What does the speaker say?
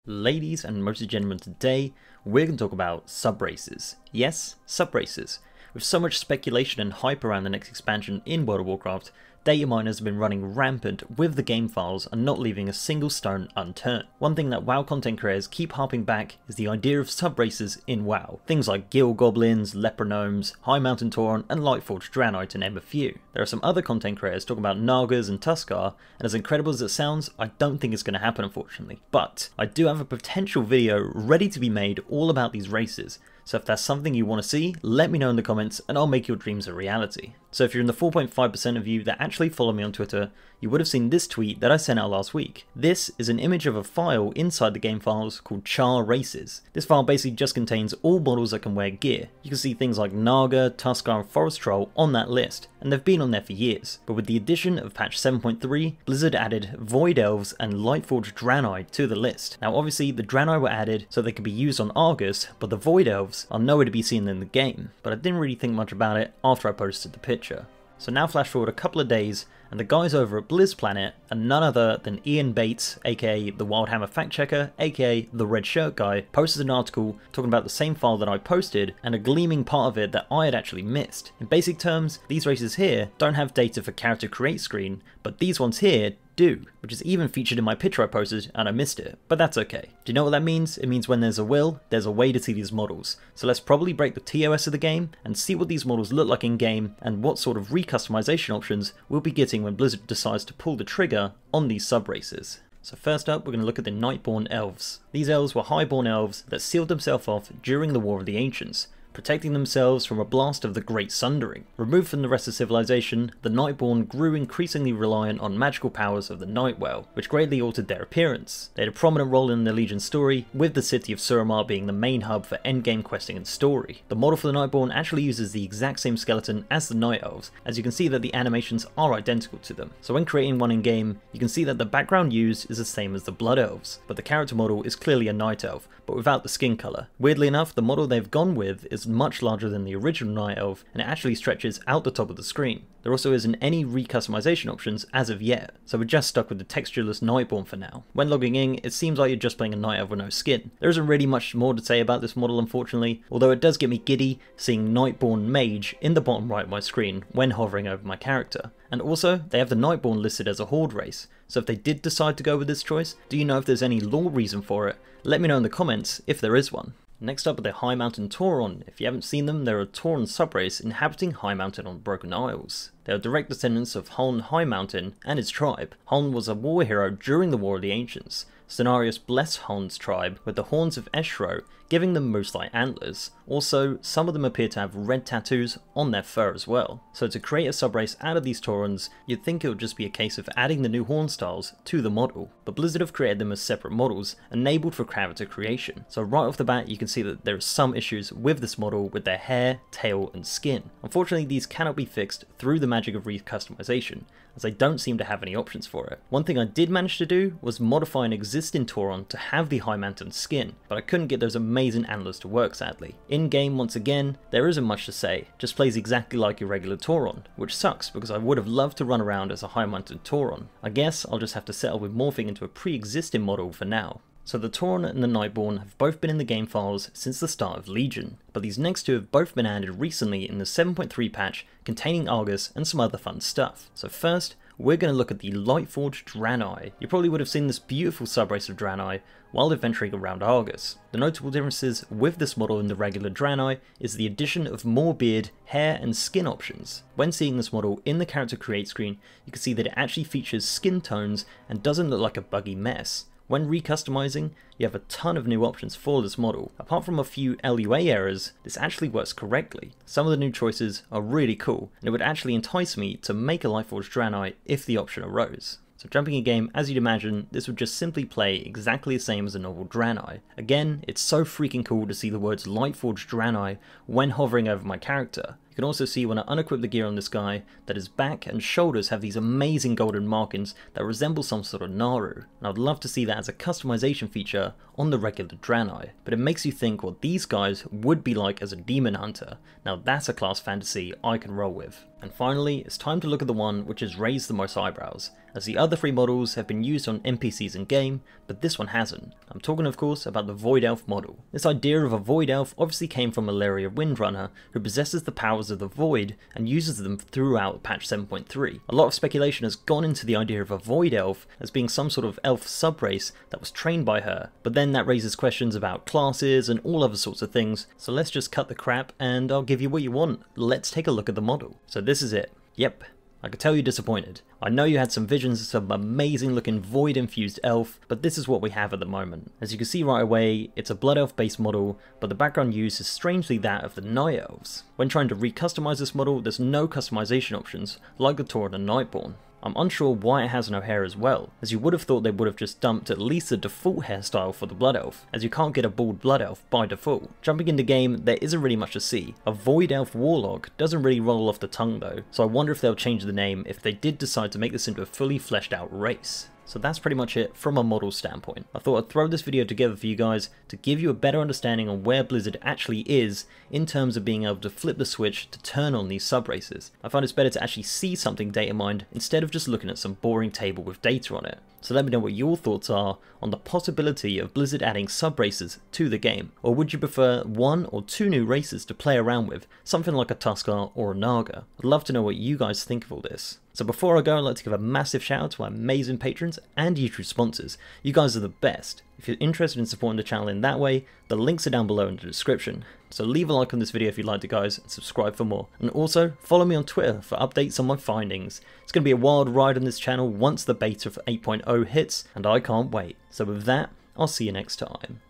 Ladies and mostly gentlemen, today we're going to talk about subraces. Yes, subraces. With so much speculation and hype around the next expansion in World of Warcraft, data miners have been running rampant with the game files and not leaving a single stone unturned. One thing that WoW content creators keep harping back is the idea of subraces in WoW. Things like Guild Goblins, Leper Gnomes, High Mountain Tauren and Lightforged Draenei to name a few. There are some other content creators talking about Nagas and Tuskar, and as incredible as it sounds, I don't think it's going to happen unfortunately. But I do have a potential video ready to be made all about these races. So if that's something you want to see, let me know in the comments and I'll make your dreams a reality. So if you're in the 4.5% of you that actually follow me on Twitter, you would have seen this tweet that I sent out last week. This is an image of a file inside the game files called Char Races. This file basically just contains all models that can wear gear. You can see things like Naga, Tuskar and Forest Troll on that list, and they've been on there for years. But with the addition of patch 7.3, Blizzard added Void Elves and Lightforged Draenei to the list. Now obviously the Draenei were added so they could be used on Argus, but the Void Elves are nowhere to be seen in the game, but I didn't really think much about it after I posted the picture. So now flash forward a couple of days, and the guys over at BlizzPlanet are none other than Ian Bates, aka the Wildhammer fact checker, aka the red shirt guy, posted an article talking about the same file that I posted and a gleaming part of it that I had actually missed. In basic terms, these races here don't have data for character create screen, but these ones here do, which is even featured in my picture I posted and I missed it, but that's okay. Do you know what that means? It means when there's a will, there's a way to see these models. So let's probably break the TOS of the game and see what these models look like in game and what sort of recustomization options we'll be getting when Blizzard decides to pull the trigger on these subraces. So first up, we're going to look at the Nightborn Elves. These elves were highborn elves that sealed themselves off during the War of the Ancients, protecting themselves from a blast of the Great Sundering. Removed from the rest of civilization, the Nightborn grew increasingly reliant on magical powers of the Nightwell, which greatly altered their appearance. They had a prominent role in the Legion's story, with the city of Suramar being the main hub for endgame questing and story. The model for the Nightborn actually uses the exact same skeleton as the Night Elves, as you can see that the animations are identical to them. So when creating one in game, you can see that the background used is the same as the Blood Elves, but the character model is clearly a Night Elf, but without the skin colour. Weirdly enough, the model they've gone with is much larger than the original Night Elf, and it actually stretches out the top of the screen. There also isn't any recustomization options as of yet, so we're just stuck with the textureless Nightborn for now. When logging in, it seems like you're just playing a Night Elf with no skin. There isn't really much more to say about this model unfortunately, although it does get me giddy seeing Nightborn Mage in the bottom right of my screen when hovering over my character. And also, they have the Nightborn listed as a Horde race, so if they did decide to go with this choice, do you know if there's any lore reason for it? Let me know in the comments if there is one. Next up are the High Mountain Tauren. If you haven't seen them, they're a Tauren subrace inhabiting High Mountain on Broken Isles. They are direct descendants of Huln High Mountain and his tribe. Huln was a war hero during the War of the Ancients. Cenarius blessed Huln's tribe with the horns of Eshro, giving them moose-like antlers. Also, some of them appear to have red tattoos on their fur as well. So to create a subrace out of these Taurens, you'd think it would just be a case of adding the new horn styles to the model. But Blizzard have created them as separate models, enabled for character creation. So right off the bat, you can see that there are some issues with this model with their hair, tail and skin. Unfortunately, these cannot be fixed through the magic of recustomization, as they don't seem to have any options for it. One thing I did manage to do was modify an existing Tauren to have the High Mountain skin, but I couldn't get those amazing antlers to work sadly. In game, once again, there isn't much to say, just plays exactly like your regular Tauren, which sucks because I would have loved to run around as a High Mountain Tauren. I guess I'll just have to settle with morphing into a pre-existing model for now. So the Tauren and the Nightborn have both been in the game files since the start of Legion, but these next two have both been added recently in the 7.3 patch containing Argus and some other fun stuff. So first, we're going to look at the Lightforged Draenei. You probably would have seen this beautiful subrace of Draenei while adventuring around Argus. The notable differences with this model and the regular Draenei is the addition of more beard, hair and skin options. When seeing this model in the character create screen, you can see that it actually features skin tones and doesn't look like a buggy mess. When recustomizing, you have a ton of new options for this model. Apart from a few LUA errors, this actually works correctly. Some of the new choices are really cool, and it would actually entice me to make a Lightforged Draenei if the option arose. So jumping in game, as you'd imagine, this would just simply play exactly the same as a normal Draenei. Again, it's so freaking cool to see the words Lightforged Draenei when hovering over my character. You can also see when I unequip the gear on this guy that his back and shoulders have these amazing golden markings that resemble some sort of Naru, and I'd love to see that as a customization feature on the regular Draenei, but it makes you think what these guys would be like as a demon hunter. Now that's a class fantasy I can roll with. And finally, it's time to look at the one which has raised the most eyebrows, as the other 3 models have been used on NPCs in game, but this one hasn't. I'm talking of course about the Void Elf model. This idea of a Void Elf obviously came from Ilaria Windrunner, who possesses the powers of the Void and uses them throughout patch 7.3. A lot of speculation has gone into the idea of a Void Elf as being some sort of elf subrace that was trained by her, but then that raises questions about classes and all other sorts of things, so let's just cut the crap and I'll give you what you want. Let's take a look at the model. So this is it. Yep. I could tell you're disappointed. I know you had some visions of some amazing looking void infused elf, but this is what we have at the moment. As you can see right away, it's a blood elf based model, but the background used is strangely that of the night elves. When trying to recustomize this model, there's no customization options, like the Tauren and Nightborn. I'm unsure why it has no hair as well, as you would have thought they would have just dumped at least the default hairstyle for the Blood Elf, as you can't get a bald Blood Elf by default. Jumping into game, there isn't really much to see. A Void Elf Warlock doesn't really roll off the tongue though, so I wonder if they'll change the name if they did decide to make this into a fully fleshed out race. So that's pretty much it from a model standpoint. I thought I'd throw this video together for you guys to give you a better understanding on where Blizzard actually is in terms of being able to flip the switch to turn on these subraces. I find it's better to actually see something data mined instead of just looking at some boring table with data on it. So let me know what your thoughts are on the possibility of Blizzard adding subraces to the game. Or would you prefer 1 or 2 new races to play around with, something like a Tuskar or a Naga? I'd love to know what you guys think of all this. So before I go, I'd like to give a massive shout out to our amazing patrons and YouTube sponsors. You guys are the best. If you're interested in supporting the channel in that way, the links are down below in the description. So leave a like on this video if you liked it guys, and subscribe for more. And also, follow me on Twitter for updates on my findings. It's going to be a wild ride on this channel once the beta for 8.0 hits, and I can't wait. So with that, I'll see you next time.